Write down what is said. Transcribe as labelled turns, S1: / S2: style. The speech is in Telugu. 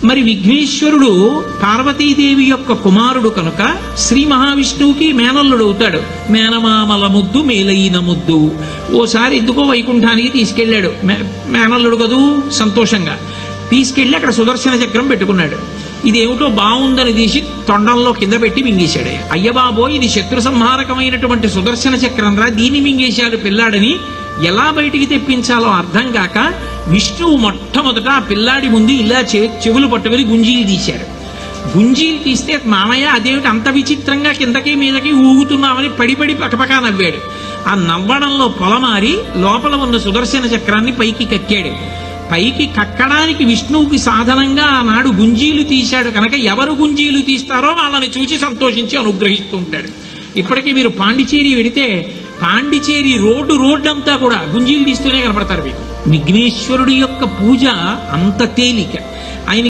S1: మరి విఘ్నేశ్వరుడు పార్వతీదేవి యొక్క కుమారుడు కనుక శ్రీ మహావిష్ణువుకి మేనల్లుడు అవుతాడు. మేనమామల ముద్దు మేలైన ముద్దు. ఓసారి ఎందుకో వైకుంఠానికి తీసుకెళ్లాడు. మేనల్లుడు కదూ, సంతోషంగా తీసుకెళ్లి అక్కడ సుదర్శన చక్రం పెట్టుకున్నాడు. ఇదేమిటో బాగుందని తీసి తొండంలో కింద పెట్టి మింగేశాడు. అయ్యబాబో, ఇది శత్రు సంహారకమైనటువంటి సుదర్శన చక్రం రా, దీన్ని మింగేశాడు పిల్లాడని ఎలా బయటికి తెప్పించాలో అర్థం కాక విష్ణువు మొట్టమొదట ఆ పిల్లాడి ముందు ఇలా చెవులు పట్టుకుని గుంజీలు తీశాడు. గుంజీలు తీస్తే మామయ్య అదేమిటి అంత విచిత్రంగా కిందకి మీదకి ఊగుతున్నామని పడి పకపకా నవ్వాడు. ఆ నవ్వడంలో పొలమారి లోపల ఉన్న సుదర్శన చక్రాన్ని పైకి కక్కాడు. పైకి కక్కడానికి విష్ణువుకి సాధనంగా ఆనాడు గుంజీలు తీశాడు కనుక ఎవరు గుంజీలు తీస్తారో వాళ్ళని చూసి సంతోషించి అనుగ్రహిస్తూ ఉంటాడు. ఇప్పటికీ మీరు పాండిచేరి వెడితే పాండిచేరి రోడ్డు అంతా కూడా గుంజీలు తీస్తూనే కనపడతారు మీకు. విఘ్నేశ్వరుడి యొక్క పూజ అంత తేలిక.